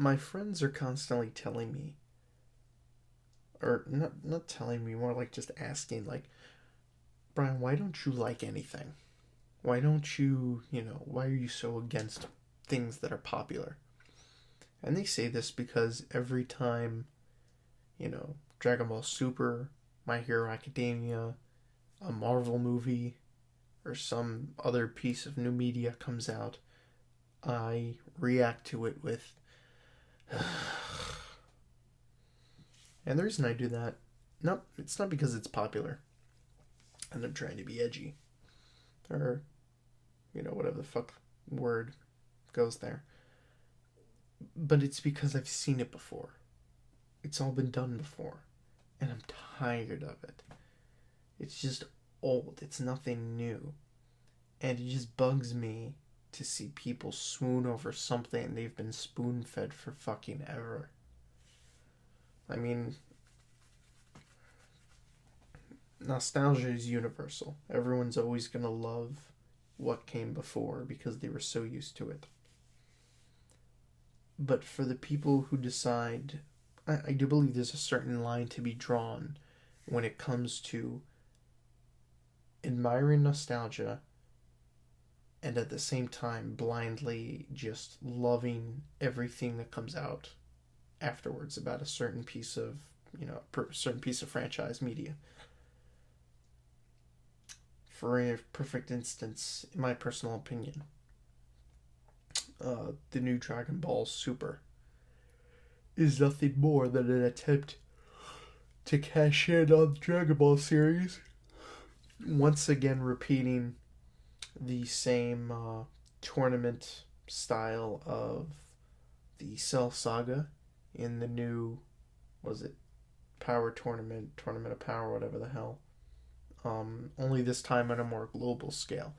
my friends are constantly telling me, or not telling me, more like just asking, like, Brian, why don't you like anything? Why don't you, why are you so against things that are popular? And they say this because every time, Dragon Ball Super, My Hero Academia, a Marvel movie, or some other piece of new media comes out, I react to it with. And the reason I do that, no, it's not because it's popular and I'm trying to be edgy, or, whatever the fuck word goes there. But it's because I've seen it before. It's all been done before. And I'm tired of it. It's just old. It's nothing new. And it just bugs me to see people swoon over something they've been spoon-fed for fucking ever. I mean, nostalgia is universal. Everyone's always gonna love what came before because they were so used to it. But for the people who decide, I do believe there's a certain line to be drawn when it comes to admiring nostalgia and at the same time blindly just loving everything that comes out afterwards about a certain piece of, franchise media. For a perfect instance, in my personal opinion, the new Dragon Ball Super is nothing more than an attempt to cash in on the Dragon Ball series, once again repeating the same tournament style of the Cell Saga in the new, Power Tournament of Power, whatever the hell. Only this time on a more global scale.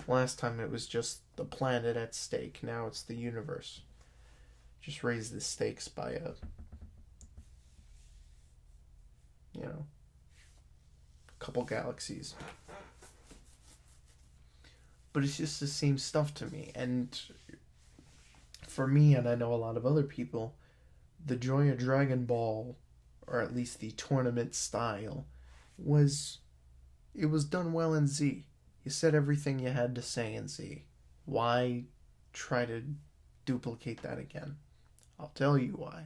Last time it was just the planet at stake. Now it's the universe. Just raise the stakes by a couple galaxies. But it's just the same stuff to me. And for me, and I know a lot of other people, the joy of Dragon Ball, or at least the tournament style, was done well in Z. You said everything you had to say in Z. Why try to duplicate that again? I'll tell you why.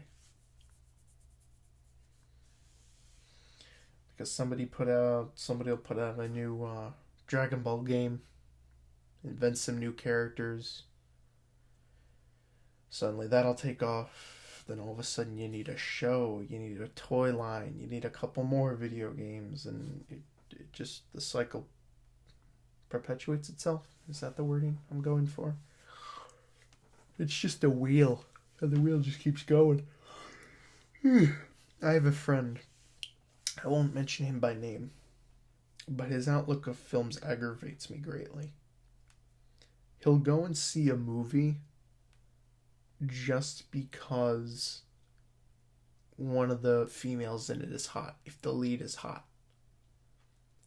Because somebody will put out a new Dragon Ball game, invent some new characters. Suddenly that'll take off. Then all of a sudden you need a show, you need a toy line, you need a couple more video games, and it just, the cycle perpetuates itself. Is that the wording I'm going for? It's just a wheel, and the wheel just keeps going. I have a friend, I won't mention him by name, but his outlook of films aggravates me greatly. He'll go and see a movie just because one of the females in it is hot, if the lead is hot.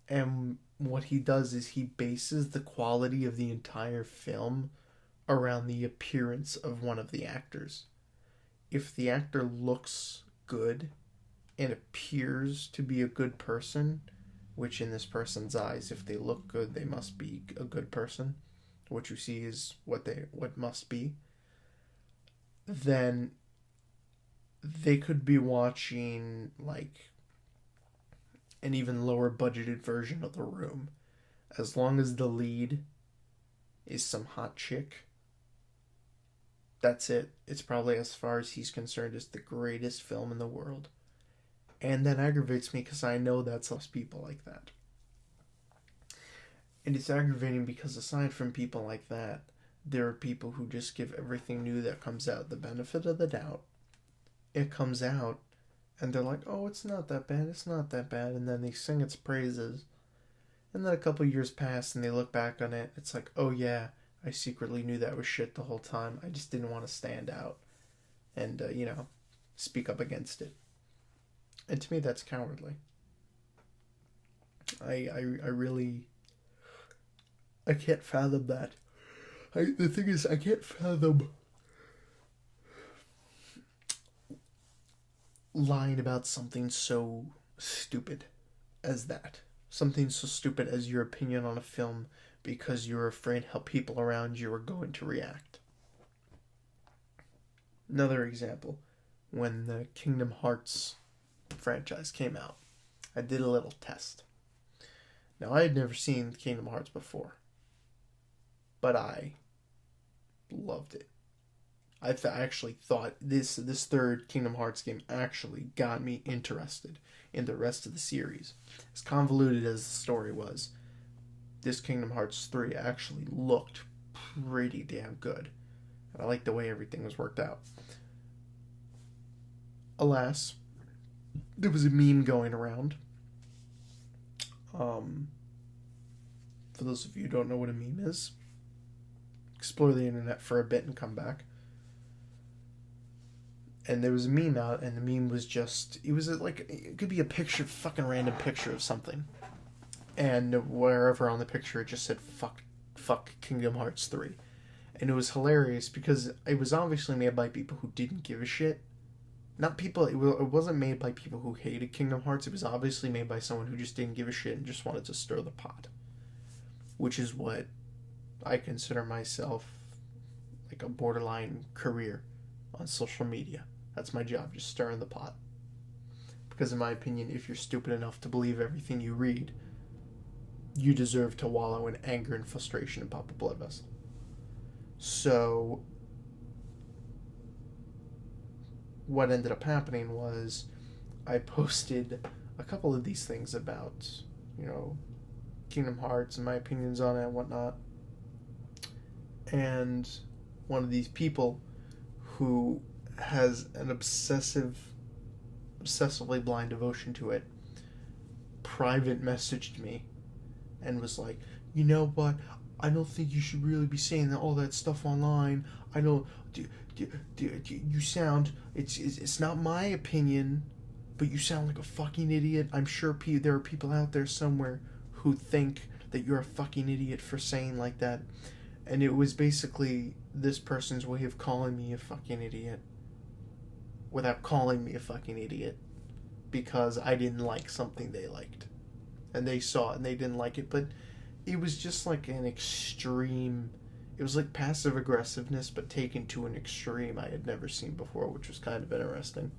And what he does is he bases the quality of the entire film around the appearance of one of the actors. If the actor looks good and appears to be a good person, which in this person's eyes, if they look good, they must be a good person, what you see is what must be, then they could be watching like an even lower budgeted version of The Room. As long as the lead is some hot chick, that's it. It's probably, as far as he's concerned, is the greatest film in the world. And that aggravates me because I know that's us people like that. And it's aggravating because aside from people like that, there are people who just give everything new that comes out the benefit of the doubt. It comes out, and they're like, oh, it's not that bad, and then they sing its praises. And then a couple years pass, and they look back on it, it's like, oh yeah, I secretly knew that was shit the whole time, I just didn't want to stand out and, speak up against it. And to me, that's cowardly. I really... I can't fathom that. The thing is, I can't fathom lying about something so stupid as that. Something so stupid as your opinion on a film because you're afraid how people around you are going to react. Another example, when the Kingdom Hearts franchise came out, I did a little test. Now, I had never seen Kingdom Hearts before, but I loved it. I actually thought this third Kingdom Hearts game actually got me interested in the rest of the series. As convoluted as the story was, this Kingdom Hearts 3 actually looked pretty damn good. And I liked the way everything was worked out. Alas, there was a meme going around. For those of you who don't know what a meme is, explore the internet for a bit and come back. And there was a meme out, and the meme was just, it could be a picture, fucking random picture of something. And wherever on the picture it just said, fuck Kingdom Hearts 3. And it was hilarious because it was obviously made by people who didn't give a shit. It wasn't made by people who hated Kingdom Hearts. It was obviously made by someone who just didn't give a shit and just wanted to stir the pot. Which is what I consider myself, like, a borderline career on social media. That's my job, just stirring the pot. Because in my opinion, if you're stupid enough to believe everything you read, you deserve to wallow in anger and frustration and pop a blood vessel. So what ended up happening was I posted a couple of these things about, Kingdom Hearts and my opinions on it and whatnot. And one of these people who has an obsessively blind devotion to it private messaged me and was like, you know what, I don't think you should really be saying all that stuff online. I don't, you sound, it's not my opinion, but you sound like a fucking idiot. I'm sure there are people out there somewhere who think that you're a fucking idiot for saying like that. And it was basically this person's way of calling me a fucking idiot without calling me a fucking idiot because I didn't like something they liked. And they saw it and they didn't like it, but it was just like an extreme, it was like passive aggressiveness but taken to an extreme I had never seen before, which was kind of interesting.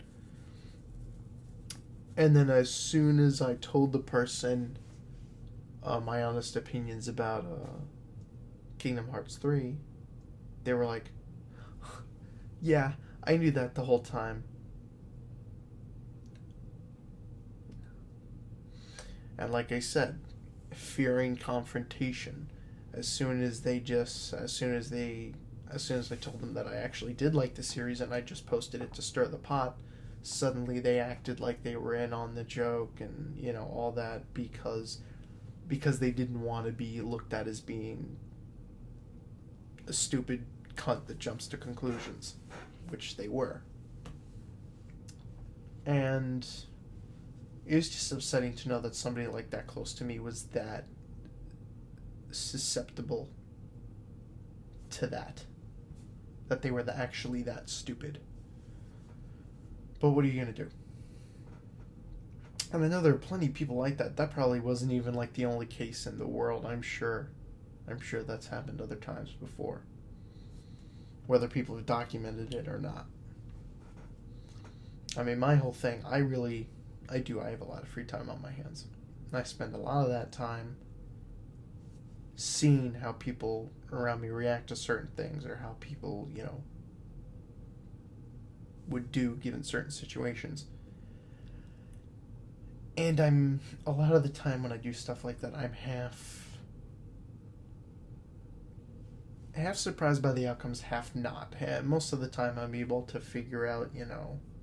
And then as soon as I told the person my honest opinions about Kingdom Hearts 3, they were like, yeah, I knew that the whole time. And like I said, fearing confrontation, as soon as I told them that I actually did like the series and I just posted it to stir the pot, suddenly they acted like they were in on the joke and, all that because they didn't want to be looked at as being a stupid cunt that jumps to conclusions, which they were. And it was just upsetting to know that somebody like that close to me was that susceptible to that they were actually that stupid. But what are you gonna do? And I know there are plenty of people like that. That probably wasn't even like the only case in the world. I'm sure that's happened other times before, whether people have documented it or not. I mean, my whole thing, I have a lot of free time on my hands. And I spend a lot of that time seeing how people around me react to certain things or how people, would do given certain situations. And a lot of the time when I do stuff like that, I'm half surprised by the outcomes, half not. Most of the time I'm able to figure out,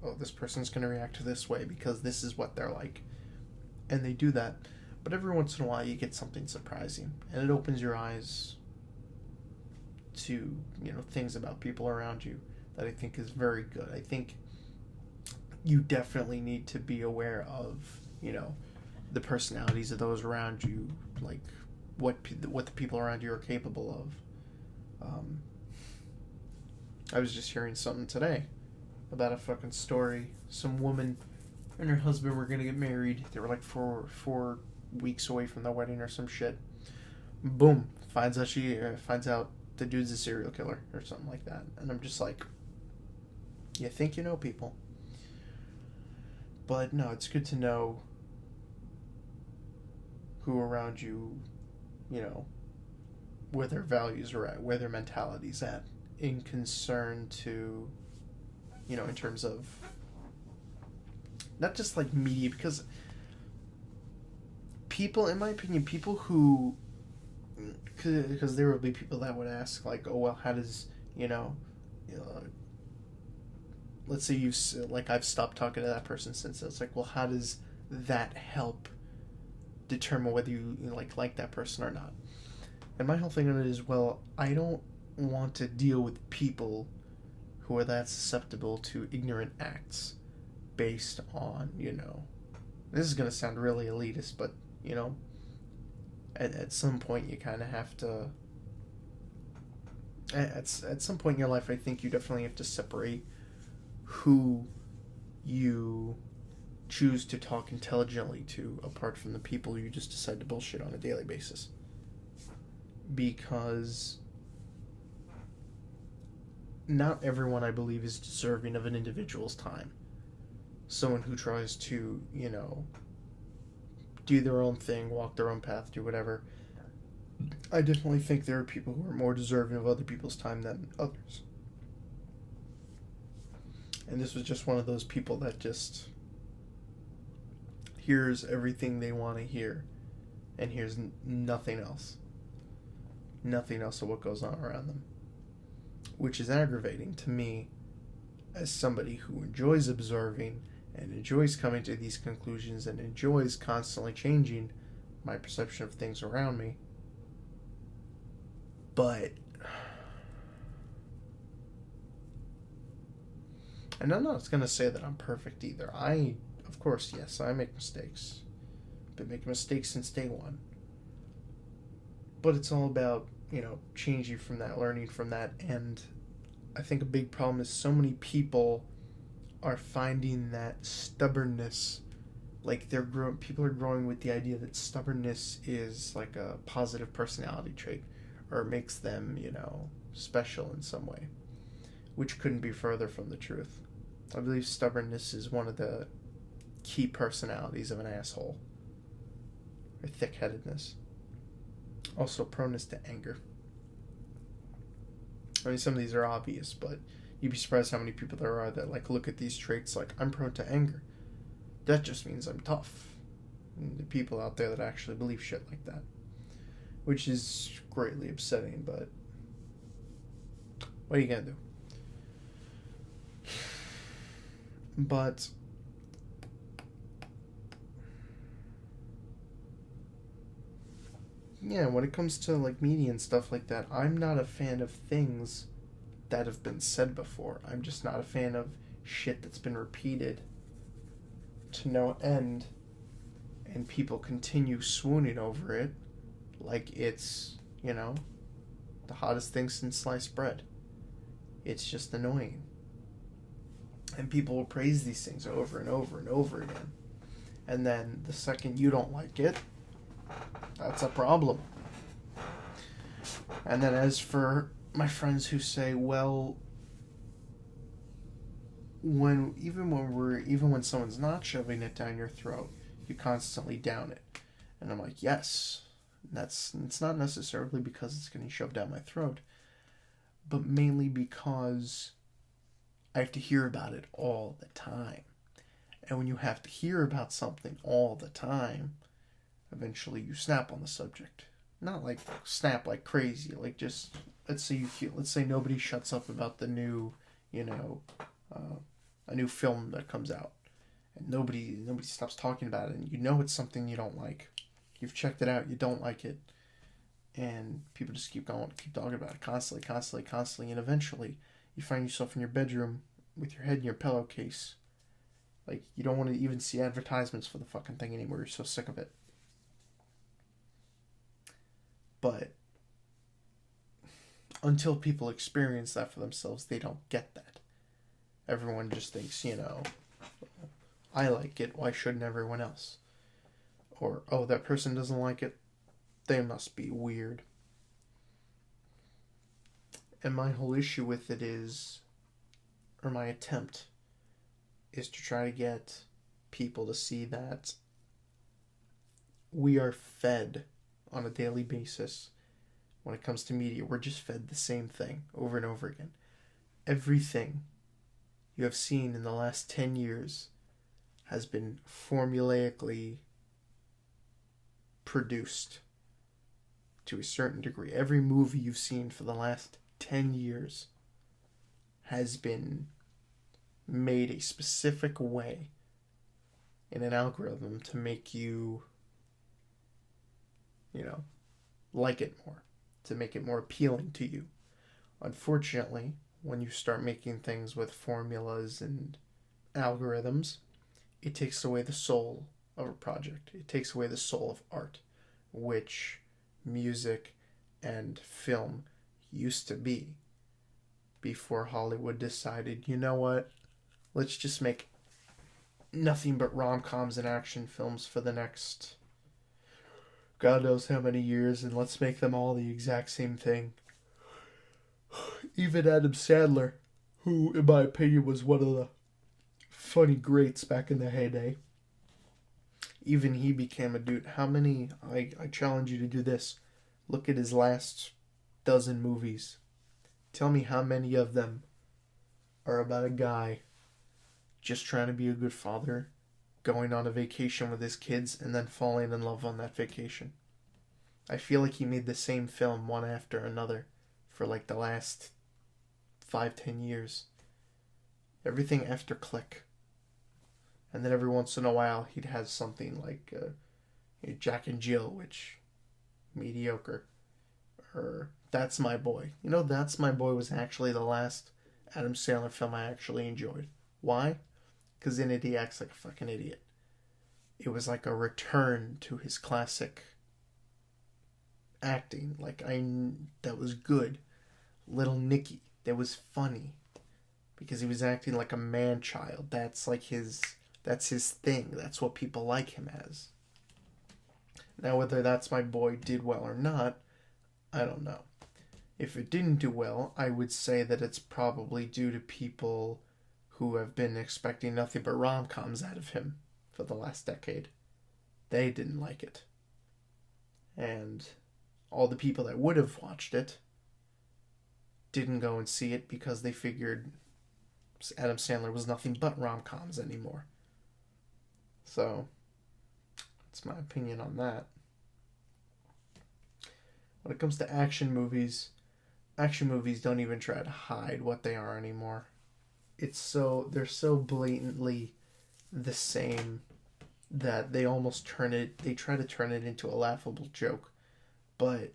oh, this person's going to react to this way because this is what they're like. And they do that. But every once in a while you get something surprising. And it opens your eyes to, things about people around you that I think is very good. I think you definitely need to be aware of, the personalities of those around you, like what the people around you are capable of. I was just hearing something today about a fucking story. Some woman and her husband were gonna get married. They were like four weeks away from the wedding or some shit. Boom! Finds out the dude's a serial killer or something like that. And I'm just like, you think you know people. But no, it's good to know who around you, where their values are at, where their mentality's at, in concern to, in terms of, not just like media, because people, in my opinion, people who, because there will be people that would ask, like, oh, well, how does, let's say I've stopped talking to that person since. It's like, well, how does that help determine whether you like that person or not? And my whole thing on it is, well, I don't want to deal with people who are that susceptible to ignorant acts based on, this is going to sound really elitist, but, at some point you kind of have to, at some point in your life, I think you definitely have to separate who you choose to talk intelligently to apart from the people you just decide to bullshit on a daily basis. Because not everyone, I believe, is deserving of an individual's time. Someone who tries to, do their own thing, walk their own path, do whatever. I definitely think there are people who are more deserving of other people's time than others. And this was just one of those people that just hears everything they want to hear and hears nothing else. Nothing else of what goes on around them. Which is aggravating to me as somebody who enjoys observing and enjoys coming to these conclusions and enjoys constantly changing my perception of things around me. But, and I'm not going to say that I'm perfect either. Of course, yes, I make mistakes. Been making mistakes since day one. But it's all about, changing from that, learning from that. And I think a big problem is so many people are finding that stubbornness, like people are growing with the idea that stubbornness is like a positive personality trait, or makes them, special in some way, which couldn't be further from the truth. I believe stubbornness is one of the key personalities of an asshole, or thick-headedness. Also, proneness to anger. I mean, some of these are obvious, but you'd be surprised how many people there are that, look at these traits like, I'm prone to anger. That just means I'm tough. And the people out there that actually believe shit like that. Which is greatly upsetting, but what are you gonna do? But yeah, when it comes to media and stuff like that, I'm not a fan of things that have been said before. I'm just not a fan of shit that's been repeated to no end, and people continue swooning over it like it's, the hottest thing since sliced bread. It's just annoying. And people will praise these things over and over and over again. And then the second you don't like it, that's a problem. And then as for my friends who say, well, even when someone's not shoving it down your throat, you constantly down it. And I'm like, yes, it's not necessarily because it's getting shoved down my throat, but mainly because I have to hear about it all the time. And when you have to hear about something all the time, eventually you snap on the subject. Not snap like crazy, just, let's say nobody shuts up about the new, a new film that comes out. And nobody stops talking about it, and it's something you don't like. You've checked it out, you don't like it. And people just keep talking about it constantly, and eventually you find yourself in your bedroom with your head in your pillowcase. You don't want to even see advertisements for the fucking thing anymore. You're so sick of it. But until people experience that for themselves, they don't get that. everyone just thinks, I like it, why shouldn't everyone else? Or, oh, that person doesn't like it, they must be weird. And my whole issue with it is, or my attempt, is to try to get people to see that we are fed on a daily basis when it comes to media. We're just fed the same thing over and over again. Everything you have seen in the last 10 years has been formulaically produced to a certain degree. Every movie you've seen for the last 10 years has been made a specific way in an algorithm to make you, like it more, to make it more appealing to you. Unfortunately, when you start making things with formulas and algorithms, it takes away the soul of a project. It takes away the soul of art, which music and film used to be before Hollywood decided, you know what, let's just make nothing but rom-coms and action films for the next God knows how many years, and let's make them all the exact same thing. Even Adam Sandler, who, in my opinion, was one of the funny greats back in the heyday, even he became a dude. How many, I challenge you to do this, look at his last dozen movies. Tell me how many of them are about a guy just trying to be a good father, going on a vacation with his kids, and then falling in love on that vacation. I feel like he made the same film one after another for like the last 5-10 years. Everything after Click. And then every once in a while he'd have something like Jack and Jill, which mediocre. Or That's My Boy. That's My Boy was actually the last Adam Sandler film I actually enjoyed. Why? Because in it he acts like a fucking idiot. It was like a return to his classic acting. That was good. Little Nicky, that was funny. Because he was acting like a man-child. That's his thing. That's what people like him as. Now, whether That's My Boy did well or not, I don't know. If it didn't do well, I would say that it's probably due to people who have been expecting nothing but rom-coms out of him for the last decade. They didn't like it. And all the people that would have watched it didn't go and see it because they figured Adam Sandler was nothing but rom-coms anymore. So, that's my opinion on that. When it comes to action movies don't even try to hide what they are anymore. They're so blatantly the same that they try to turn it into a laughable joke. But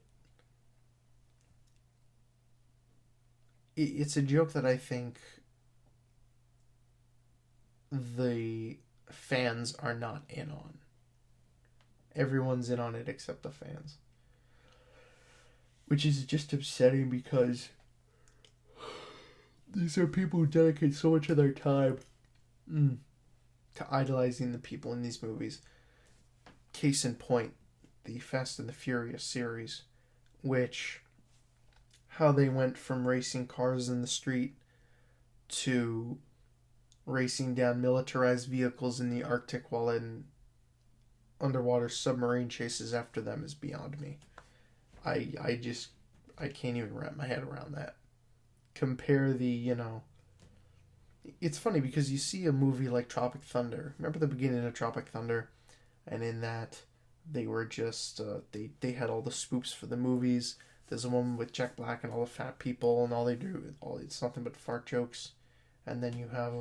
it's a joke that I think the fans are not in on. Everyone's in on it except the fans. Which is just upsetting because these are people who dedicate so much of their time to idolizing the people in these movies. Case in point, the Fast and the Furious series, which, how they went from racing cars in the street to racing down militarized vehicles in the Arctic while in underwater submarine chases after them is beyond me. I can't even wrap my head around that. Compare it's funny because you see a movie like Tropic Thunder. Remember the beginning of Tropic Thunder? And in that, they were just, they had all the spoops for the movies. There's a woman with Jack Black and all the fat people, and all they do, it's nothing but fart jokes. And then you have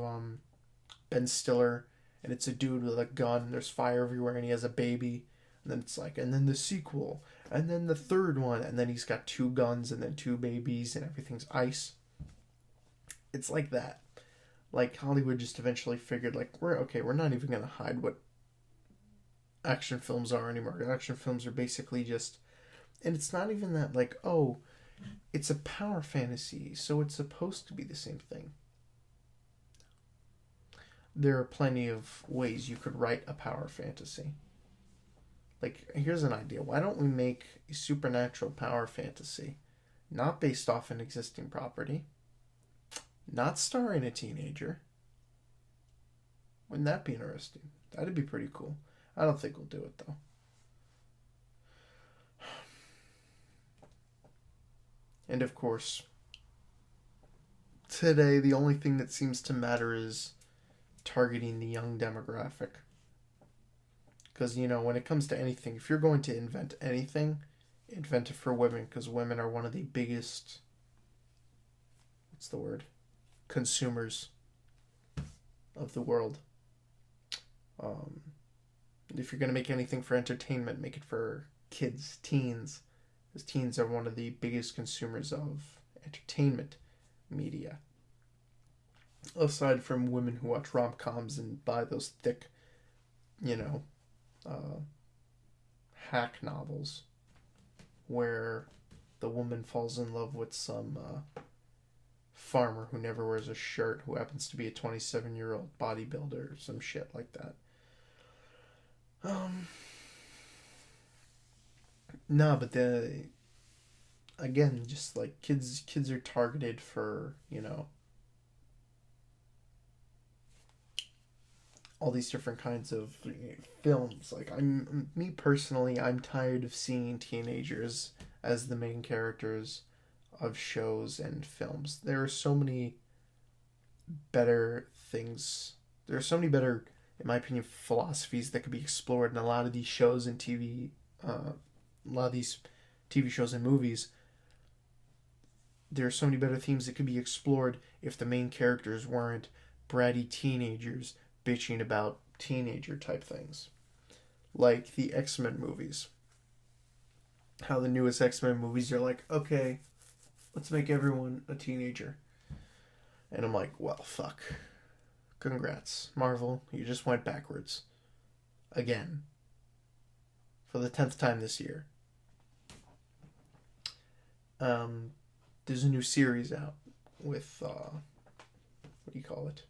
Ben Stiller, and it's a dude with a gun, there's fire everywhere, and he has a baby. And then it's like, and then the sequel, and then the third one, and then he's got 2 guns, and then 2 babies, and everything's ice. It's like that. Like, Hollywood just eventually figured, like, we're not even going to hide what action films are anymore. Action films are basically just, and it's not even that, like, oh, it's a power fantasy, so it's supposed to be the same thing. there are plenty of ways you could write a power fantasy. Like, here's an idea. Why don't we make a supernatural power fantasy not based off an existing property, not starring a teenager? Wouldn't that be interesting? That'd be pretty cool. I don't think we'll do it, though. And of course, today the only thing that seems to matter is targeting the young demographic. Because, you know, when it comes to anything, if you're going to invent anything, invent it for women, because women are one of the biggest, what's the word, consumers of the world. If you're going to make anything for entertainment, make it for kids, teens, because teens are one of the biggest consumers of entertainment media. Aside from women who watch rom-coms and buy those thick, you know, hack novels where the woman falls in love with some farmer who never wears a shirt who happens to be a 27-year-old bodybuilder or some shit like that. No, but again, just like kids are targeted for, you know, all these different kinds of films. Like, me personally, I'm tired of seeing teenagers as the main characters of shows and films. There are so many better things. There are so many better, in my opinion, philosophies that could be explored in a lot of these shows and TV, a lot of these TV shows and movies. There are so many better themes that could be explored if the main characters weren't bratty teenagers bitching about teenager type things. Like the X-Men movies. How the newest X-Men movies are like, okay, let's make everyone a teenager. And I'm like, well, fuck. Congrats, Marvel. You just went backwards. Again. For the 10th time this year. There's a new series out with, what do you call it?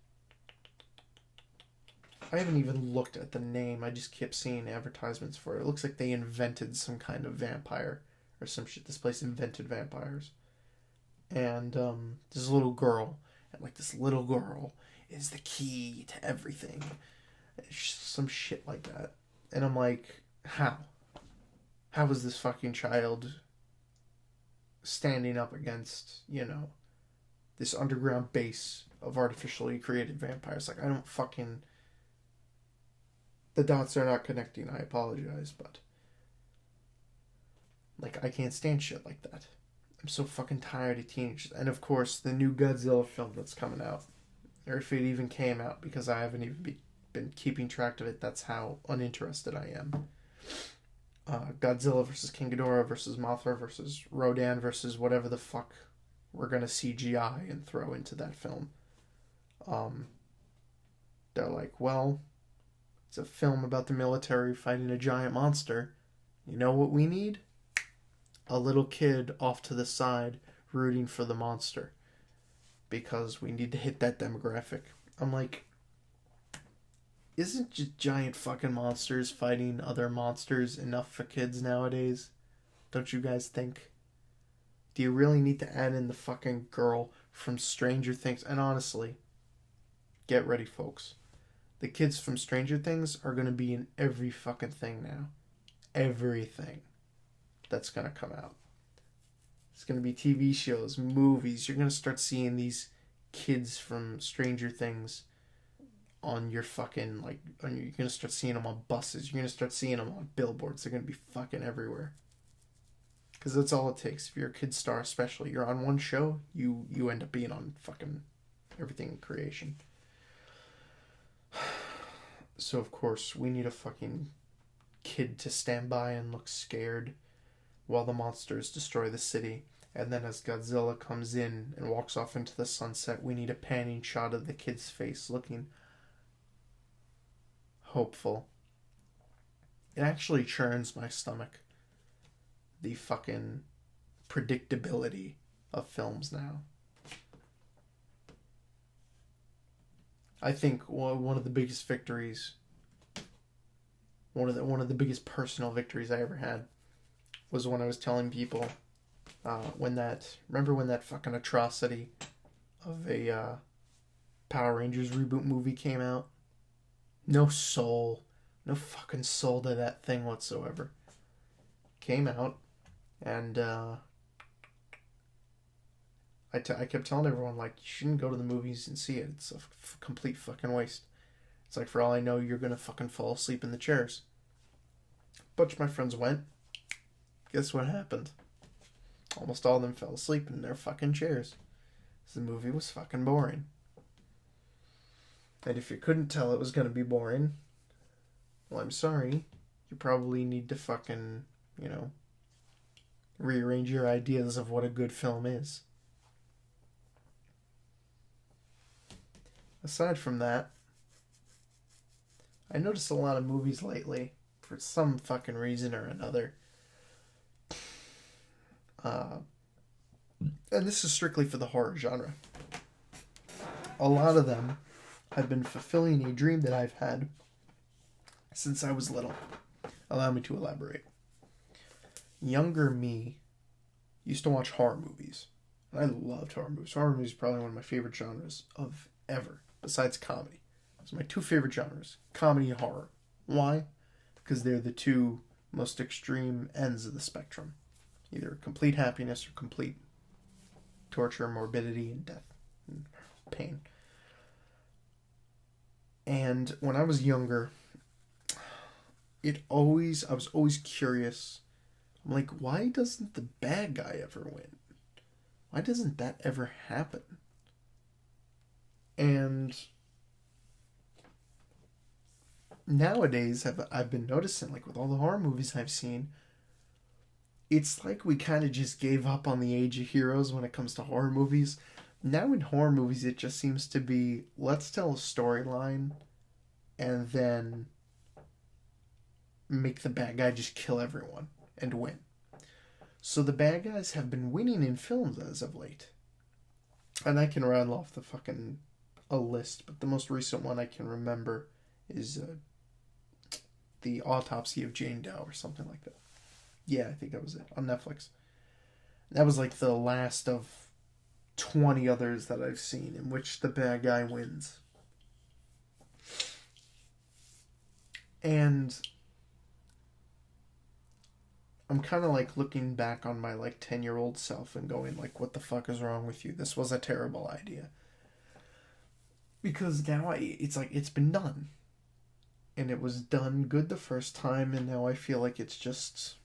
I haven't even looked at the name. I just kept seeing advertisements for it. It looks like they invented some kind of vampire or some shit. This place invented vampires. And there's a little girl. And like this little girl is the key to everything. Some shit like that. And I'm like, how? How is this fucking child standing up against, you know, this underground base of artificially created vampires? Like, I don't fucking... The dots are not connecting, I apologize, but... Like, I can't stand shit like that. I'm so fucking tired of teenagers. And of course, the new Godzilla film that's coming out. Or if it even came out, because I haven't even been keeping track of it, that's how uninterested I am. Godzilla versus King Ghidorah versus Mothra versus Rodan versus whatever the fuck we're gonna CGI and throw into that film. They're like, well... It's a film about the military fighting a giant monster. You know what we need? A little kid off to the side rooting for the monster. Because we need to hit that demographic. I'm like, isn't just giant fucking monsters fighting other monsters enough for kids nowadays? Don't you guys think? Do you really need to add in the fucking girl from Stranger Things? And honestly, get ready, folks. The kids from Stranger Things are going to be in every fucking thing now. Everything that's going to come out. It's going to be TV shows, movies. You're going to start seeing these kids from Stranger Things on your fucking, like, you're going to start seeing them on buses. You're going to start seeing them on billboards. They're going to be fucking everywhere. Because that's all it takes. If you're a kid star especially, you're on one show, you end up being on fucking everything in creation. So, of course, we need a fucking kid to stand by and look scared while the monsters destroy the city. And then as Godzilla comes in and walks off into the sunset, we need a panning shot of the kid's face looking hopeful. It actually churns my stomach. The fucking predictability of films now. I think one of the biggest victories, one of the biggest personal victories I ever had, was when I was telling people, remember when that fucking atrocity of a Power Rangers reboot movie came out? No fucking soul to that thing whatsoever. Came out, and I kept telling everyone, like, you shouldn't go to the movies and see it. It's a complete fucking waste. It's like, for all I know, you're gonna fucking fall asleep in the chairs. A bunch of my friends went. Guess what happened? Almost all of them fell asleep in their fucking chairs. The movie was fucking boring. And if you couldn't tell it was gonna be boring, well, I'm sorry. You probably need to fucking, rearrange your ideas of what a good film is. Aside from that, I noticed a lot of movies lately, for some fucking reason or another. And this is strictly for the horror genre. A lot of them have been fulfilling a dream that I've had since I was little. Allow me to elaborate. Younger me used to watch horror movies. And I loved horror movies. Horror movies is probably one of my favorite genres of ever, besides comedy. It's my two favorite genres, comedy and horror. Why? Because they're the two most extreme ends of the spectrum. Either complete happiness or complete torture, morbidity, and death, and pain. And when I was younger, I was always curious. I'm like, why doesn't the bad guy ever win? Why doesn't that ever happen? And nowadays, I've been noticing, like with all the horror movies I've seen, it's like we kind of just gave up on the age of heroes when it comes to horror movies. Now in horror movies, it just seems to be, let's tell a storyline and then make the bad guy just kill everyone and win. So the bad guys have been winning in films as of late. And I can rattle off a list, but the most recent one I can remember is The Autopsy of Jane Doe or something like that. Yeah, I think that was it, on Netflix. That was like the last of 20 others that I've seen in which the bad guy wins. And I'm kind of like looking back on my like 10-year-old self and going like, what the fuck is wrong with you? This was a terrible idea. Because now it's like, it's been done. And it was done good the first time, and now I feel like it's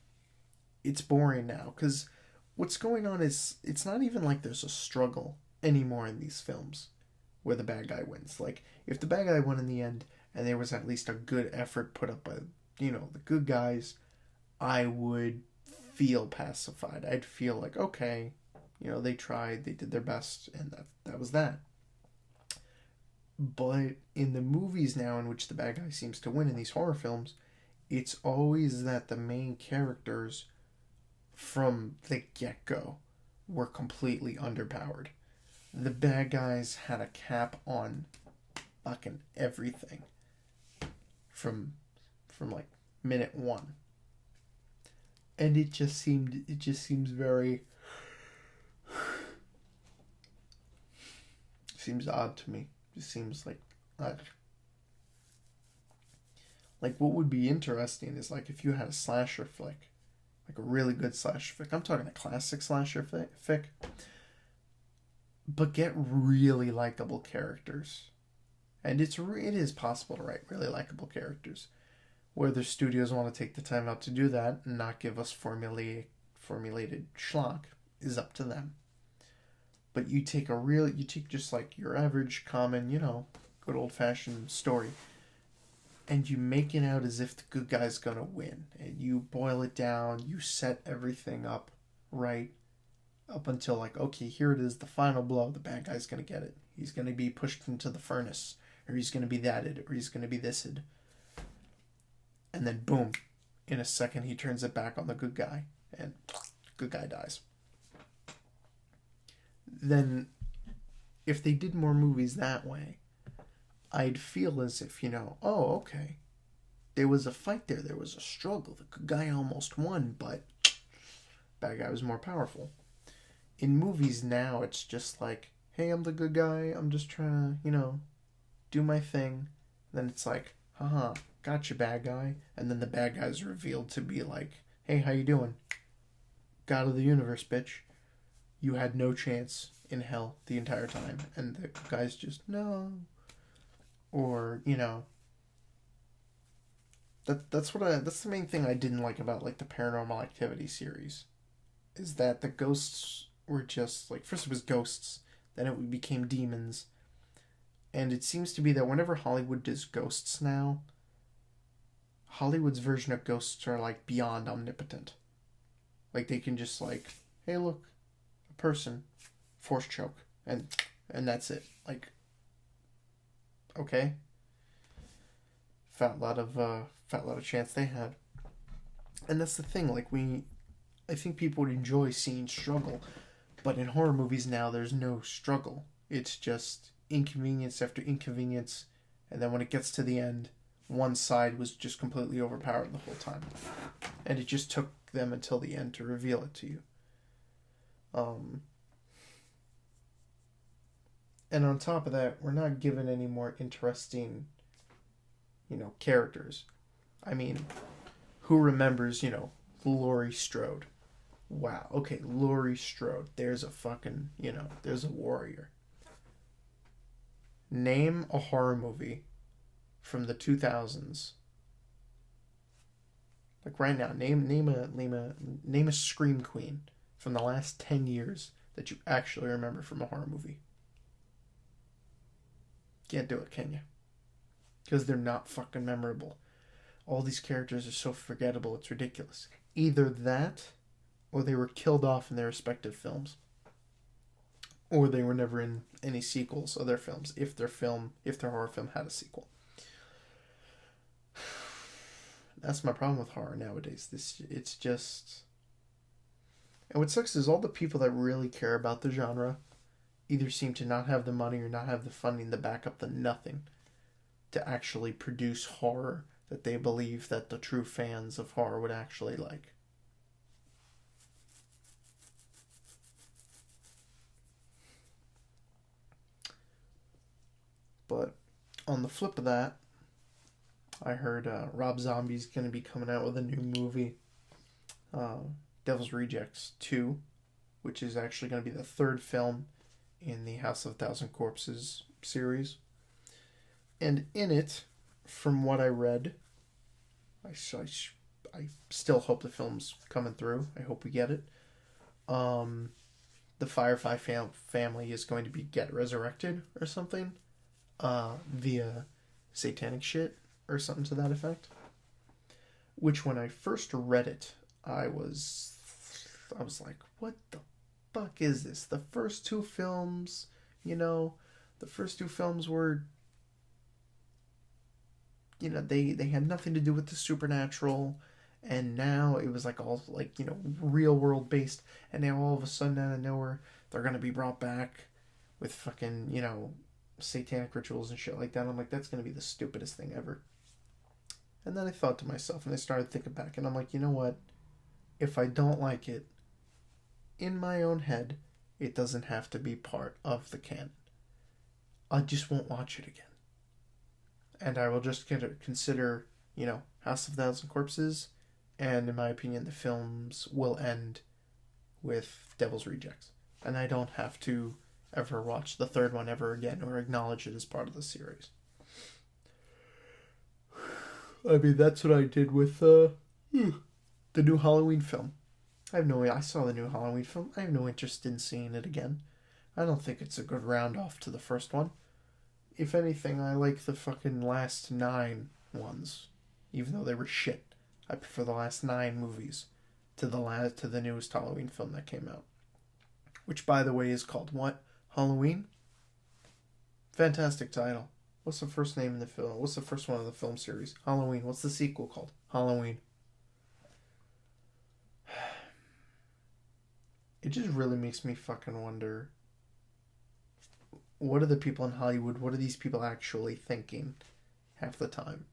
boring now. Because what's going on is, it's not even like there's a struggle anymore in these films where the bad guy wins. Like, if the bad guy won in the end, and there was at least a good effort put up by, the good guys, I would feel pacified. I'd feel like, okay, they tried, they did their best, and that was that. But in the movies now in which the bad guy seems to win in these horror films, it's always that the main characters from the get-go were completely underpowered. The bad guys had a cap on fucking everything from like minute one. And it just seems very seems odd to me. It seems like odd. Like, what would be interesting is like if you had a slasher flick, like a really good slasher flick. I'm talking a classic slasher flick, but get really likable characters. And it is possible to write really likable characters. Whether studios want to take the time out to do that and not give us formulated schlock is up to them. But you take just like your average, common, good old-fashioned story, and you make it out as if the good guy's gonna win. And you boil it down, you set everything up right, up until like, okay, here it is, the final blow, the bad guy's gonna get it. He's gonna be pushed into the furnace, or he's gonna be thated, or he's gonna be thised. And then boom, in a second he turns it back on the good guy, and good guy dies. Then, if they did more movies that way, I'd feel as if, oh, okay, there was a fight there. There was a struggle. The good guy almost won, but bad guy was more powerful. In movies now, it's just like, hey, I'm the good guy. I'm just trying to, do my thing. And then it's like, haha, gotcha, bad guy. And then the bad guy's revealed to be like, hey, how you doing? God of the universe, bitch. You had no chance in hell the entire time. And the guy's just, no. Or, that's the main thing I didn't like about like the Paranormal Activity series, is that the ghosts were just like, first it was ghosts, then it became demons, and it seems to be that whenever Hollywood does ghosts now, Hollywood's version of ghosts are like beyond omnipotent. Like they can just like, hey look, a person, force choke, and that's it. Like, okay. Fat lot of chance they had. And that's the thing, like I think people would enjoy seeing struggle, but in horror movies now there's no struggle. It's just inconvenience after inconvenience, and then when it gets to the end, one side was just completely overpowered the whole time. And it just took them until the end to reveal it to you. And on top of that, we're not given any more interesting, characters. I mean, who remembers, Laurie Strode? Wow, okay, Laurie Strode. There's a fucking, there's a warrior. Name a horror movie from the 2000s. Like right now, name a scream queen from the last 10 years that you actually remember from a horror movie. Can't do it, can you? Because they're not fucking memorable. All these characters are so forgettable, it's ridiculous. Either that, or they were killed off in their respective films. Or they were never in any sequels of their films, if their horror film had a sequel. That's my problem with horror nowadays. It's just... And what sucks is all the people that really care about the genre either seem to not have the money or not have the funding to back up the nothing to actually produce horror that they believe that the true fans of horror would actually like. But on the flip of that, I heard Rob Zombie's going to be coming out with a new movie, Devil's Rejects 2, which is actually going to be the third film in the House of a Thousand Corpses series. And in it, from what I read, I still hope the film's coming through. I hope we get it. The Firefly family is going to get resurrected or something via satanic shit or something to that effect. Which, when I first read it, I was like, what the fuck is this? The first two films, were, they had nothing to do with the supernatural, and now it was like all like, real world based, and now all of a sudden out of nowhere they're gonna be brought back with fucking, satanic rituals and shit like that. I'm like, that's gonna be the stupidest thing ever. And then I thought to myself, and I started thinking back, and I'm like, you know what? If I don't like it, in my own head, it doesn't have to be part of the canon. I just won't watch it again. And I will just consider, House of a Thousand Corpses, and in my opinion, the films will end with Devil's Rejects. And I don't have to ever watch the third one ever again or acknowledge it as part of the series. I mean, that's what I did with the new Halloween film. I saw the new Halloween film. I have no interest in seeing it again. I don't think it's a good round off to the first one. If anything, I like the fucking last 9 ones, even though they were shit. I prefer the last 9 movies to the newest Halloween film that came out, which, by the way, is called what? Halloween? Fantastic title. What's the first name in the film? What's the first one of the film series? Halloween. What's the sequel called? Halloween. It just really makes me fucking wonder what are the people in Hollywood, what are these people actually thinking half the time?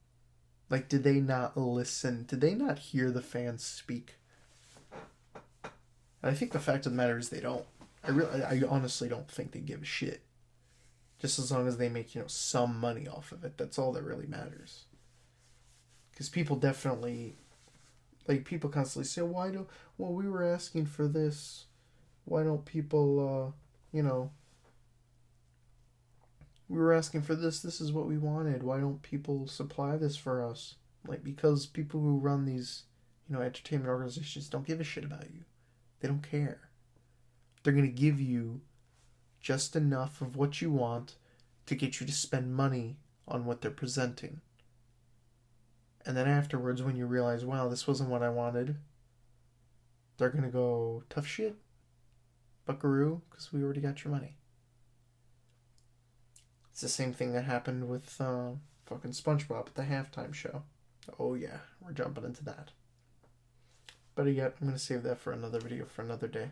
Like, did they not listen? Did they not hear the fans speak? And I think the fact of the matter is they don't. I honestly don't think they give a shit. Just as long as they make, some money off of it. That's all that really matters. Because people definitely, people constantly say, well, we were asking for this. Why don't people, we were asking for this. This is what we wanted. Why don't people supply this for us? Because people who run these, entertainment organizations don't give a shit about you. They don't care. They're going to give you just enough of what you want to get you to spend money on what they're presenting. And then afterwards, when you realize, wow, this wasn't what I wanted, they're going to go, tough shit, buckaroo, because we already got your money. It's the same thing that happened with fucking SpongeBob at the halftime show. Oh yeah, we're jumping into that. But yet, I'm going to save that for another video for another day.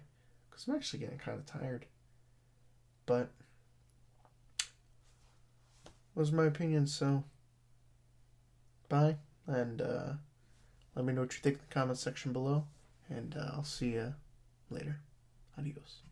Because I'm actually getting kind of tired. But those are my opinions, so bye. And let me know what you think in the comment section below. And I'll see you later. Adios.